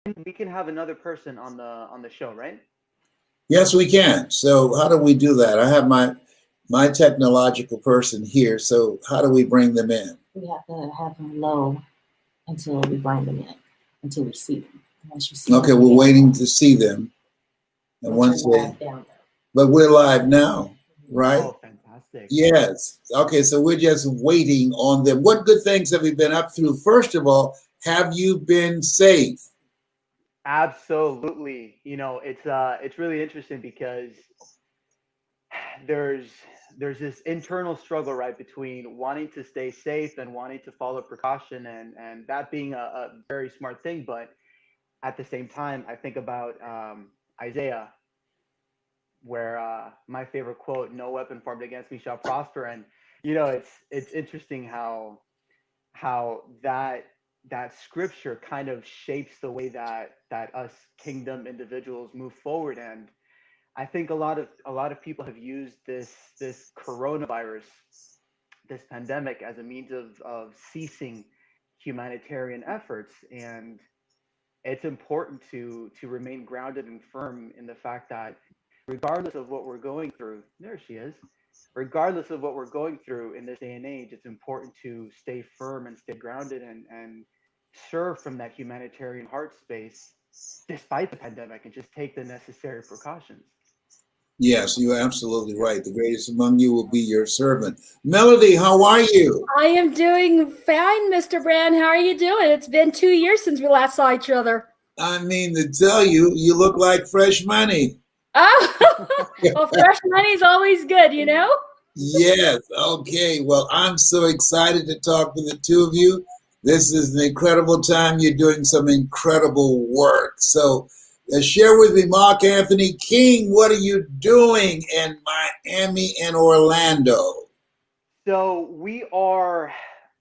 we can have another person on the show, right? Yes, we can. So how do we do that? I have my technological person here. So how do we bring them in? We have to have them low until we bring them in, until we see them. Once you see Okay, them, we're waiting to see them. And once you're they, live down there. but we're live now, right? Oh, fantastic. Yes. Okay, so we're just waiting on them. What good things have you been up through? First of all, have you been safe? Absolutely. It's really interesting because there's there's this internal struggle, right, between wanting to stay safe and wanting to follow precaution, and that being a very smart thing. But at the same time, I think about Isaiah, where my favorite quote, "No weapon formed against me shall prosper." And it's interesting how that scripture kind of shapes the way that us kingdom individuals move forward. And I think a lot of people have used this coronavirus, this pandemic, as a means of ceasing humanitarian efforts. And it's important to remain grounded and firm in the fact that regardless of what we're going through, there she is. Regardless of what we're going through in this day and age, it's important to stay firm and stay grounded and serve from that humanitarian heart space despite the pandemic and just take the necessary precautions. Yes, you're absolutely right. The greatest among you will be your servant. Melody, how are you? I am doing fine, Mr. Brand. How are you doing? It's been 2 years since we last saw each other. I mean, to tell you, you look like fresh money. Oh, well, fresh money's always good, you know? Yes. Okay. Well, I'm so excited to talk to the two of you. This is an incredible time. You're doing some incredible work. So, share with me, Mark Anthony King. What are you doing in Miami and Orlando? So we are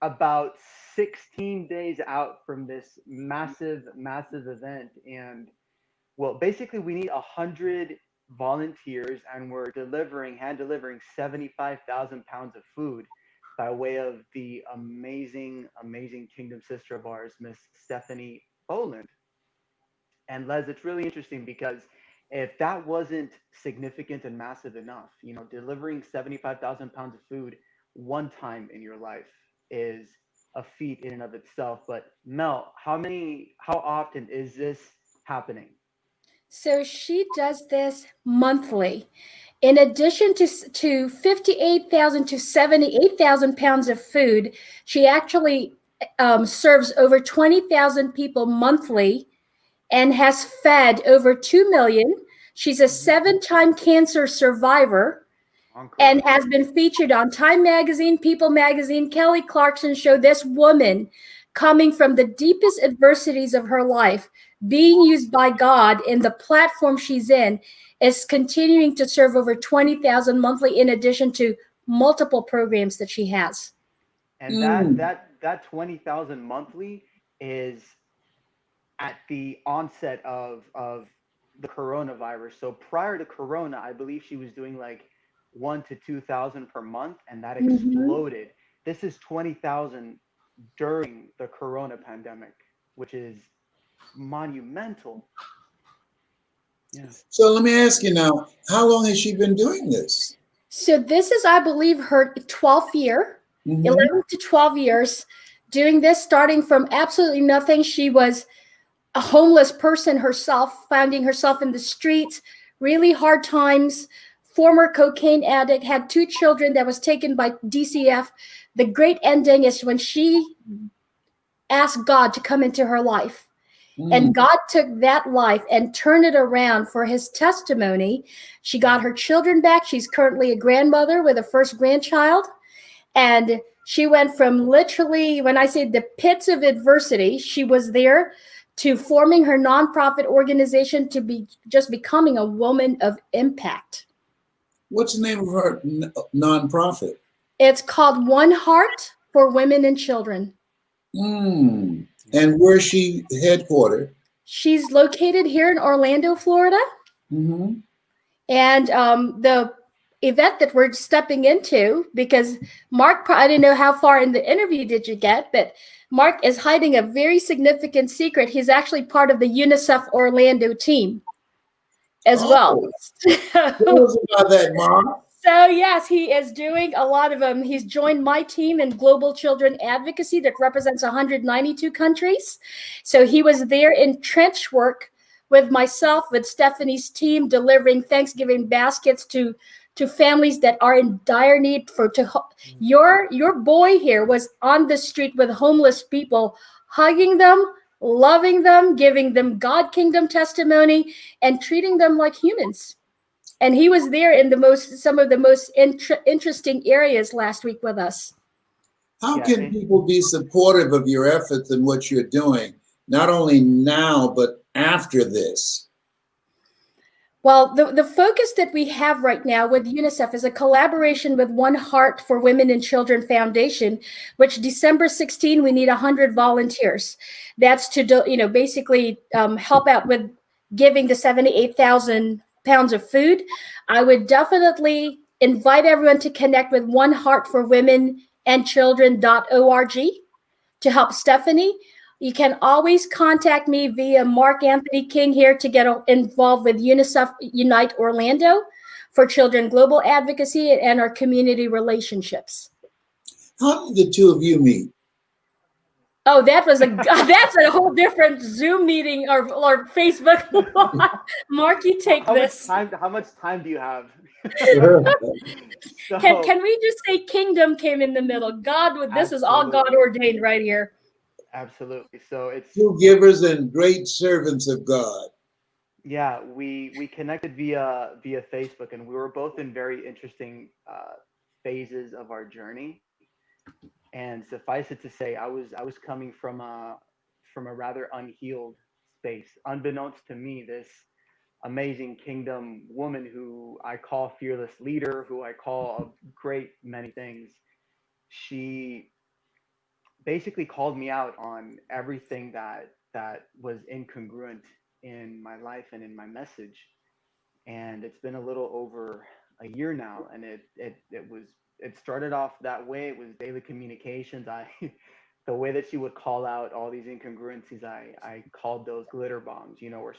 about 16 days out from this massive, massive event. And well, basically, we need 100 volunteers, and we're hand delivering 75,000 pounds of food by way of the amazing, amazing kingdom sister of ours, Miss Stephanie Boland. And Les, it's really interesting because if that wasn't significant and massive enough, delivering 75,000 pounds of food one time in your life is a feat in and of itself. But Mel, how often is this happening? So she does this monthly. In addition to 58,000 to 78,000 pounds of food, she actually serves over 20,000 people monthly and has fed over 2 million. She's a Mhm. 7-time cancer survivor and Incredible. has been featured on Time Magazine, People Magazine. Kelly Clarkson showed this woman coming from the deepest adversities of her life, being used by God in the platform she's in, is continuing to serve over 20,000 monthly in addition to multiple programs that she has. And that Mm. that that 20,000 monthly is at the onset of the coronavirus. So prior to corona, I believe she was doing like 1 to 2,000 per month, and that Mhm. exploded. This is 20,000 during the corona pandemic, which is monumental. Yeah. So let me ask you now, how long has she been doing this? So this is, I believe, her 12th year, Hmm. 11 to 12 years doing this, starting from absolutely nothing. She was a homeless person herself, finding herself in the streets, really hard times, former cocaine addict, had 2 children that was taken by DCF. The great ending is when she asked God to come into her life. And Mm. God took that life and turned it around for his testimony. She got her children back. She's currently a grandmother with a first grandchild. And she went from literally, when I say the pits of adversity, she was there to forming her nonprofit organization to be just becoming a woman of impact. What's the name of her nonprofit? It's called One Heart for Women and Children. Mm. Yeah. And where's she headquartered? She's located here in Orlando, Florida. Hmm. And the event that we're stepping into, because Mark, I didn't know how far in the interview did you get, but Mark is hiding a very significant secret. He's actually part of the UNICEF Orlando team as well. Tell us about that, Mark. So yes, he is doing a lot of them. He's joined my team in Global Children Advocacy that represents 192 countries. So he was there in trench work with myself, with Stephanie's team, delivering Thanksgiving baskets to families that are in dire need. Your boy here was on the street with homeless people, hugging them, loving them, giving them God kingdom testimony, and treating them like humans. And he was there in some of the most interesting areas last week with us. How can people be supportive of your efforts and what you're doing, not only now, but after this? Well, the focus that we have right now with UNICEF is a collaboration with One Heart for Women and Children Foundation, which December 16, we need 100 volunteers. That's to basically help out with giving the 78,000 pounds of food. I would definitely invite everyone to connect with One Heart for Women and Children.org to help Stephanie. You can always contact me via Mark Anthony King here to get involved with UNICEF Unite Orlando for Children Global Advocacy and our community relationships. How did the two of you meet? Oh, that's a whole different Zoom meeting or Facebook. Mark, you take this. How much time do you have? Can we just say kingdom came in the middle? This is all God ordained right here. Absolutely. So it's two givers and great servants of God. Yeah, we connected via Facebook, and we were both in very interesting phases of our journey. And suffice it to say, I was coming from a rather unhealed space. Unbeknownst to me, this amazing kingdom woman who I call fearless leader, who I call a great many things, she basically called me out on everything that was incongruent in my life and in my message. And it's been a little over a year now, and it started off that way. It was daily communications. The way that she would call out all these incongruencies, I called those glitter bombs, where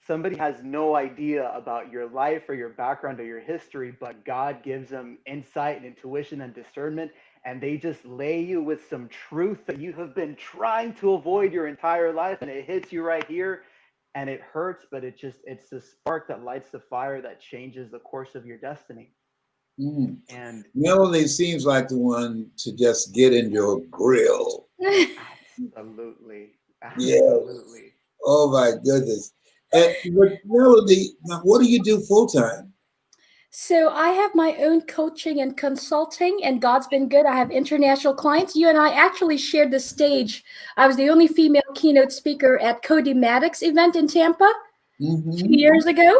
somebody has no idea about your life or your background or your history, but God gives them insight and intuition and discernment, and they just lay you with some truth that you have been trying to avoid your entire life, and it hits you right here, and it hurts, but it's the spark that lights the fire that changes the course of your destiny. Mm. And Melanie seems like the one to just get in your grill. Absolutely. Yes. Oh my goodness. But Melody, now what do you do full time? So I have my own coaching and consulting, and God's been good. I have international clients. You and I actually shared the stage. I was the only female keynote speaker at Cody Maddox event in Tampa 2 years ago.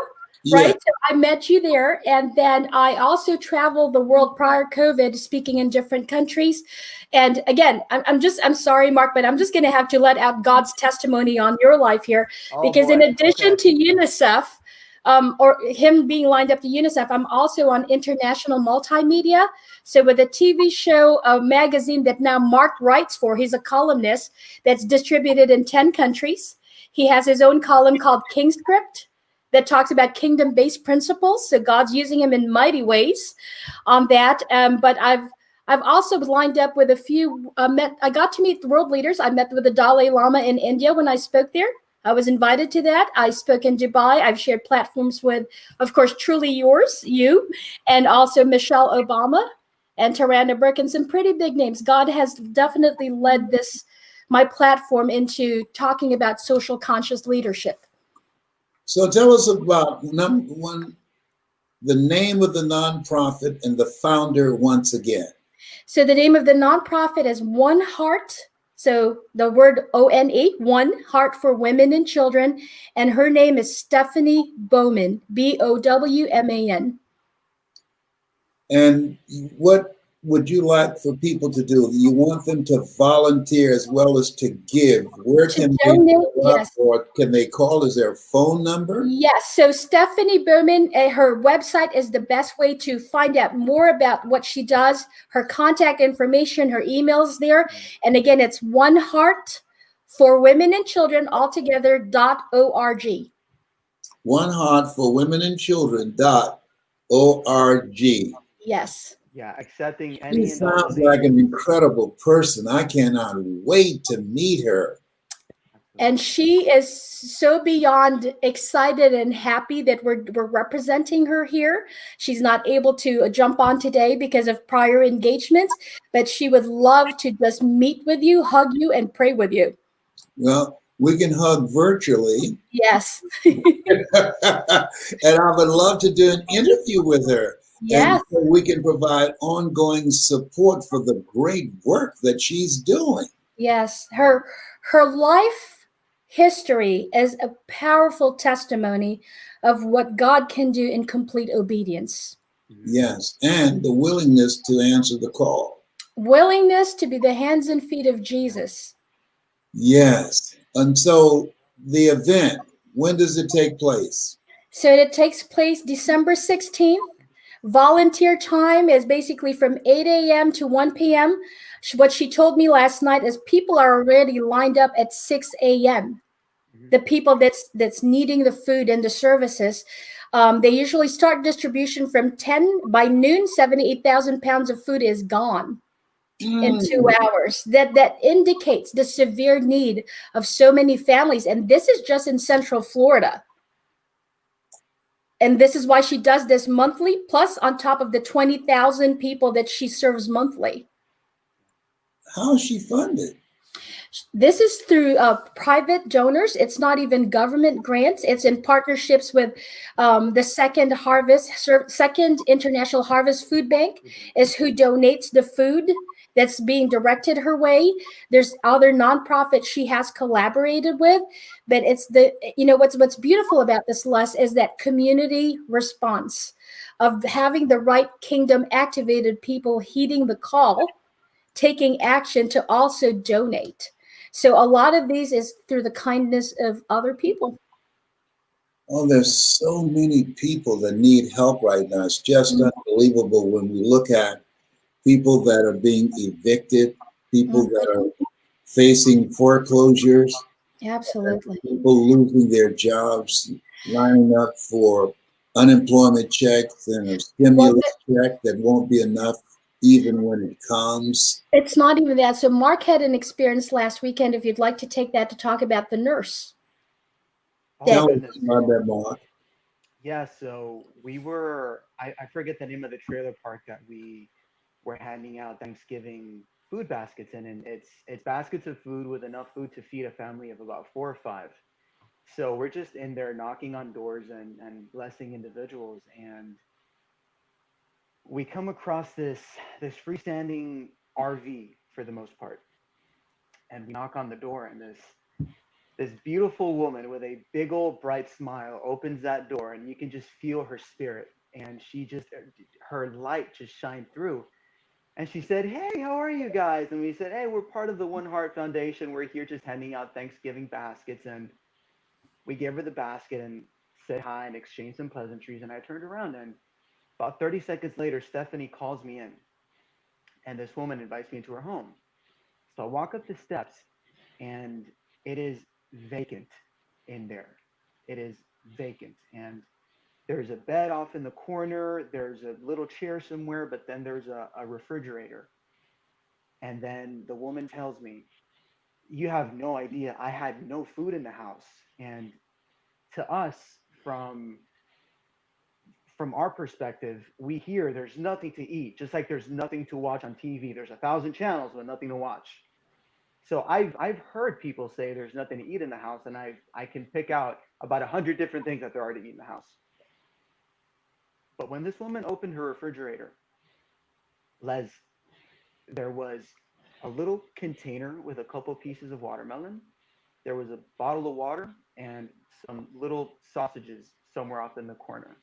Right. So I met you there. And then I also traveled the world prior COVID, speaking in different countries. And again, I'm sorry, Mark, but I'm just going to have to let out God's testimony on your life here, because in addition to UNICEF, or him being lined up to UNICEF, I'm also on international multimedia. So with a TV show, a magazine that now Mark writes for, he's a columnist that's distributed in 10 countries. He has his own column called Kingscript that talks about kingdom-based principles. So God's using him in mighty ways on that. But I've also lined up with a few, I got to meet the world leaders. I met with the Dalai Lama in India when I spoke there. I was invited to that. I spoke in Dubai. I've shared platforms with, of course, Truly Yours, you, and also Michelle Obama and Tarana Burke, and some pretty big names. God has definitely led my platform into talking about social conscious leadership. So tell us about, number one, the name of the nonprofit and the founder once again. So the name of the nonprofit is One Heart. So the word ONE, One Heart for Women and Children. And her name is Stephanie Bowman, Bowman. And what would you like for people to do? You want them to volunteer as well as to give. Where To can they donate, go up, yes. or can they call? Is there a phone number? Yes. So Stephanie Bowman, her website is the best way to find out more about what she does. Her contact information, her emails there. And again, it's One Heart for Women and Children altogether.org. One Heart for Women and Children.org. Yes. Yeah, accepting She any and all sounds like an donations. incredible person. I cannot wait to meet her. And she is so beyond excited and happy that we're representing her here. She's not able to jump on today because of prior engagements, but she would love to just meet with you, hug you, and pray with you. Well, we can hug virtually. Yes. And I would love to do an interview with her. Yes. And so we can provide ongoing support for the great work that she's doing. Yes. Her life history is a powerful testimony of what God can do in complete obedience. Yes, and the willingness to answer the call. Willingness to be the hands and feet of Jesus. Yes. And so the event, when does it take place? So it takes place December 16th. Volunteer time is basically from 8 a.m. to 1 p.m. What she told me last night is people are already lined up at 6 a.m. The people that's needing the food and the services. They usually start distribution from 10 by noon. 78,000 pounds of food is gone in 2 hours. That indicates the severe need of so many families, and this is just in Central Florida. And this is why she does this monthly, plus on top of the 20,000 people that she serves monthly. How is she funded? This is through private donors. It's not even government grants. It's in partnerships with the Second International Harvest Food Bank is who donates the food that's being directed her way. There's other nonprofits she has collaborated with, but it's what's beautiful about this, Les, is that community response of having the right kingdom activated people heeding the call, taking action to also donate. So a lot of these is through the kindness of other people. Oh, there's so many people that need help right now. It's just unbelievable when we look at people that are being evicted, people that are facing foreclosures, Absolutely. people losing their jobs, lining up for unemployment checks and a stimulus check that won't be enough even when it comes. It's not even that. So Mark had an experience last weekend, if you'd like to take that, to talk about the nurse. Tell us about that, Mark. Yeah, so we were, I forget the name of the trailer park that we were handing out Thanksgiving food baskets in, and it's baskets of food with enough food to feed a family of about 4 or 5. So we're just in there knocking on doors and blessing individuals, and we come across this freestanding RV for the most part, and we knock on the door, and this beautiful woman with a big old bright smile opens that door, and you can just feel her spirit, and her light just shined through. And she said, "Hey, how are you guys?" And we said, "Hey, we're part of the One Heart Foundation. We're here just handing out Thanksgiving baskets." And we gave her the basket and said hi and exchanged some pleasantries. And I turned around, and about 30 seconds later, Stephanie calls me in, and this woman invites me into her home. So I walk up the steps, and it is vacant in there. It is vacant. And there's a bed off in the corner. There's a little chair somewhere, but then there's a refrigerator. And then the woman tells me, "You have no idea. I had no food in the house." And to us, from our perspective, we hear there's nothing to eat, just like there's nothing to watch on TV. There's 1,000 channels but nothing to watch. So I've heard people say there's nothing to eat in the house, and I can pick out about 100 different things that there are to eat in the house. But when this woman opened her refrigerator, Les, there was a little container with a couple pieces of watermelon. There was a bottle of water and some little sausages somewhere off in the corner.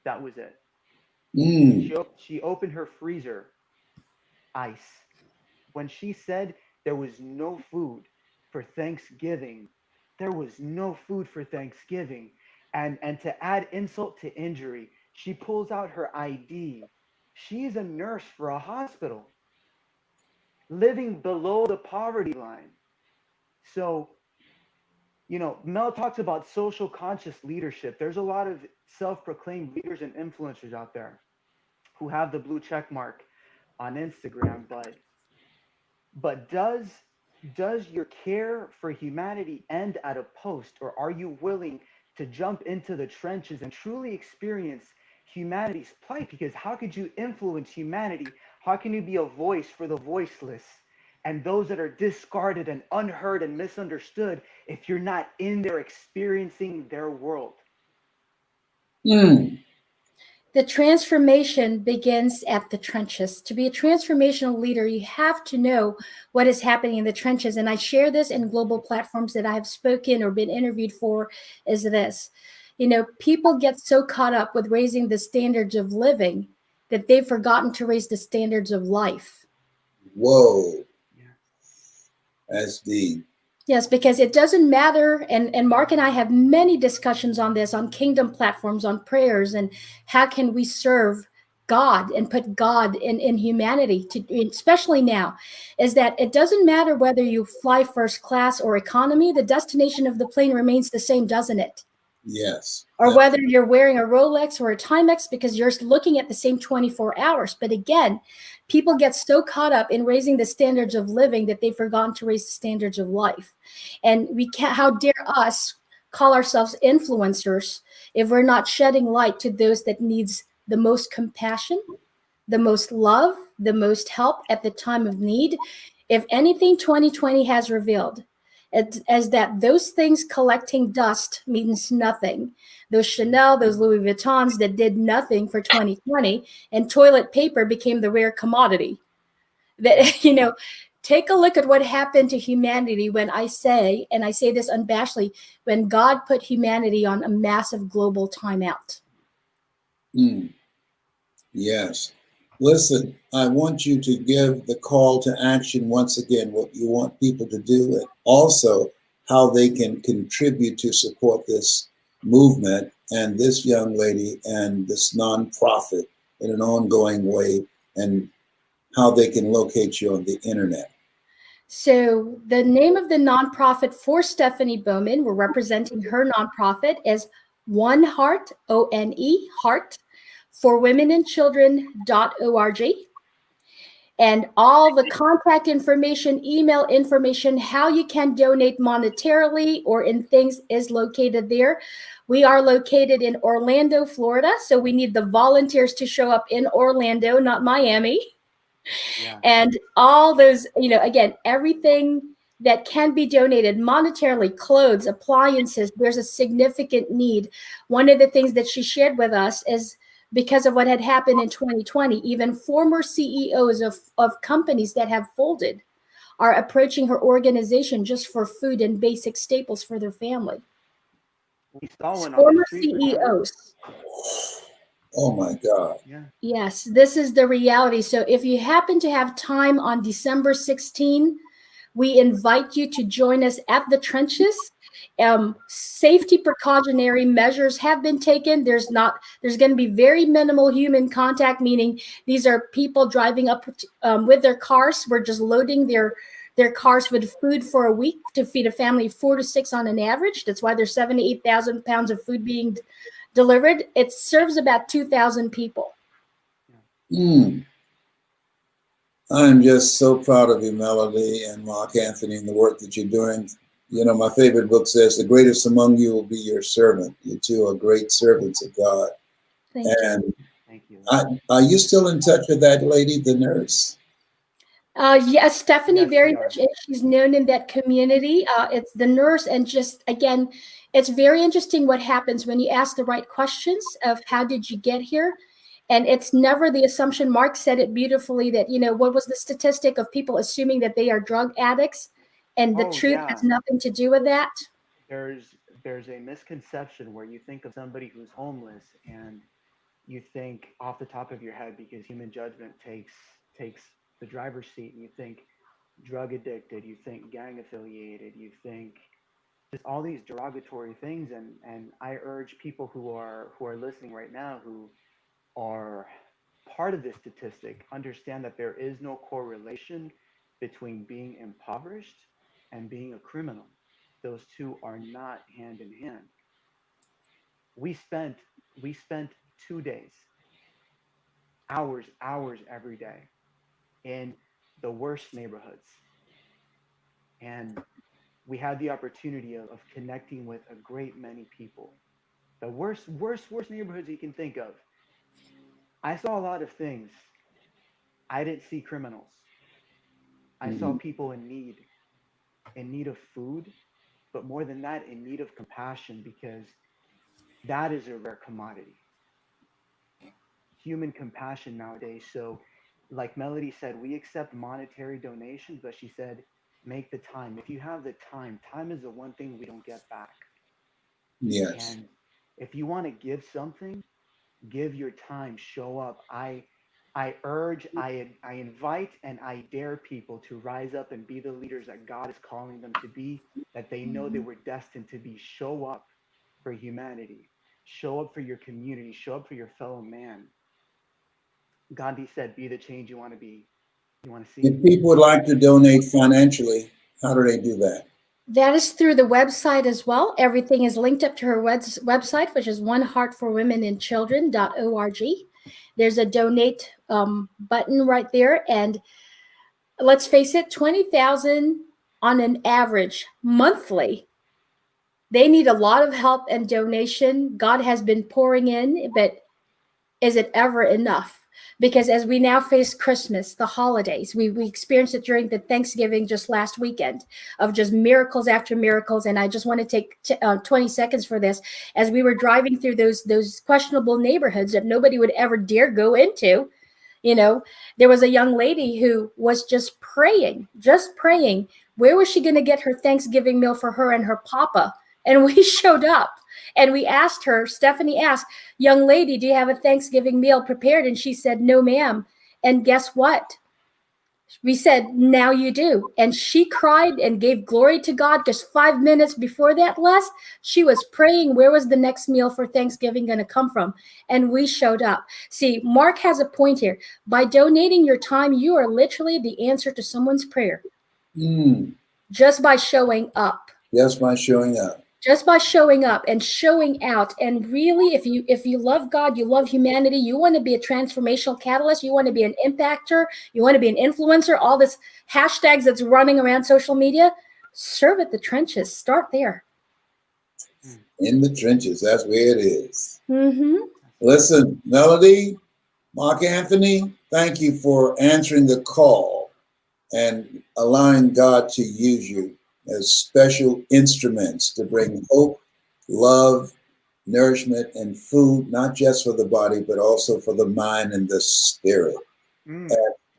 That was it. She opened her freezer, ice. When she said there was no food for Thanksgiving, there was no food for Thanksgiving. And to add insult to injury, she pulls out her ID. She's a nurse for a hospital, living below the poverty line. So, Mel talks about social conscious leadership. There's a lot of self-proclaimed leaders and influencers out there who have the blue check mark on Instagram, but does your care for humanity end at a post, or are you willing to jump into the trenches and truly experience humanity's plight? Because how could you influence humanity? How can you be a voice for the voiceless and those that are discarded and unheard and misunderstood if you're not in there experiencing their world? Mm. The transformation begins at the trenches. To be a transformational leader, you have to know what is happening in the trenches. And I share this in global platforms that I have spoken or been interviewed for, is this. People get so caught up with raising the standards of living that they've forgotten to raise the standards of life. Whoa, Yeah. that's deep. Yes, because it doesn't matter. And Mark and I have many discussions on this, on kingdom platforms, on prayers, and how can we serve God and put God in humanity, especially now, is that it doesn't matter whether you fly first class or economy, the destination of the plane remains the same, doesn't it? Yes. Or whether you're wearing a Rolex or a Timex, because you're looking at the same 24 hours. But again, people get so caught up in raising the standards of living that they've forgotten to raise the standards of life. And we can't, how dare us call ourselves influencers if we're not shedding light to those that needs the most compassion, the most love, the most help at the time of need. If anything 2020 has revealed, as that those things collecting dust means nothing. Those Chanel, those Louis Vuittons that did nothing for 2020, and toilet paper became the rare commodity. That, take a look at what happened to humanity when I say, and I say this unabashedly, when God put humanity on a massive global timeout. Mm. Yes. Listen, I want you to give the call to action once again, what you want people to do, and also how they can contribute to support this movement and this young lady and this nonprofit in an ongoing way, and how they can locate you on the internet. So the name of the nonprofit for Stephanie Bowman, we're representing her nonprofit, is One Heart, ONE, Heart, for Women and Children.org. And all the contact information, email information, how you can donate monetarily or in things is located there. We are located in Orlando, Florida. So we need the volunteers to show up in Orlando, not Miami. Yeah. And all those, again, everything that can be donated monetarily, clothes, appliances, there's a significant need. One of the things that she shared with us is because of what had happened in 2020, even former CEOs of companies that have folded are approaching her organization just for food and basic staples for their family. We saw one on the Former street, remember? CEOs. Oh my God. Yeah. Yes, this is the reality. So if you happen to have time on December 16, we invite you to join us at the trenches. Safety precautionary measures have been taken. There's going to be very minimal human contact, meaning these are people driving up with their cars. We're just loading their cars with food for a week to feed a family of 4 to 6 on an average. That's why there's 7,000 to 8,000 pounds of food being delivered. It serves about 2,000 people. Mm. I'm just so proud of you, Melody and Mark Anthony, and the work that you're doing. My favorite book says, the greatest among you will be your servant. You two are great servants of God. Thank you. And Thank you. are you still in touch with that lady, the nurse? Yes, Stephanie, Yes, very we are. much. She's known in that community. It's the nurse, and just again, it's very interesting what happens when you ask the right questions of how did you get here, and it's never the assumption. Mark said it beautifully that what was the statistic of people assuming that they are drug addicts, and the Oh, truth yeah. has nothing to do with that. There's a misconception where you think of somebody who's homeless and you think off the top of your head, because human judgment takes the driver's seat and you think drug addicted, you think gang affiliated, you think just all these derogatory things. And I urge people who are listening right now who are part of this statistic understand that there is no correlation between being impoverished and being a criminal. Those two are not hand in hand. We spent we spent 2 days, hours every day in the worst neighborhoods. And we had the opportunity of connecting with a great many people. The worst neighborhoods you can think of. I saw a lot of things. I didn't see criminals. I saw Mhm. people in need of food, but more than that, in need of compassion, because that is a rare commodity. Human compassion nowadays. So, like Melody said, we accept monetary donations, but she said, make the time. If you have the time is the one thing we don't get back. Yes. And if you want to give something, give your time, show up. I urge, I invite, and I dare people to rise up and be the leaders that God is calling them to be, that they know they were destined to be. Show up for humanity, show up for your community, show up for your fellow man. Gandhi said, be the change you want to be, you want to see. If people would like to donate financially, how do they do that? That is through the website as well. Everything is linked up to her website, which is oneheartforwomenandchildren.org. There's a donate button right there. And let's face it, 20,000 on an average monthly. They need a lot of help and donation. God has been pouring in, but is it ever enough? Because as we now face Christmas, the holidays, we experienced it during the Thanksgiving just last weekend of just miracles after miracles. And I just want to take 20 seconds for this. As we were driving through those questionable neighborhoods that nobody would ever dare go into, there was a young lady who was just praying. Where was she going to get her Thanksgiving meal for her and her papa? And we showed up. And we asked her, Stephanie asked, young lady, do you have a Thanksgiving meal prepared? And she said, no, ma'am. And guess what? We said, now you do. And she cried and gave glory to God. Just 5 minutes before that, Les, she was praying, where was the next meal for Thanksgiving going to come from? And we showed up. See, Mark has a point here. By donating your time, you are literally the answer to someone's prayer. Just by showing up. Just by showing up. Just by showing up and showing out. And really, if you love God, you love humanity, you want to be a transformational catalyst, you want to be an impactor, you want to be an influencer, all this hashtags that's running around social media, serve at the trenches. Start there. In the trenches, that's where it is. Mm-hmm. Listen, Melody, Mark Anthony, thank you for answering the call and allowing God to use you as special instruments to bring hope, love, nourishment, and food, not just for the body, but also for the mind and the spirit. And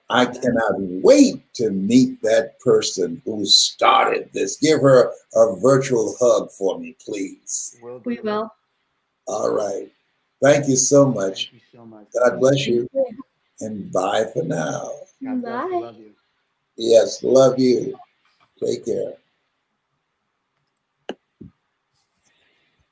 I cannot wait to meet that person who started this. Give her a virtual hug for me, please. We will. All right. Thank you so much. Thank you so much. God bless you. And bye for now. God bless you. Bye. Love you. Yes, love you. Take care.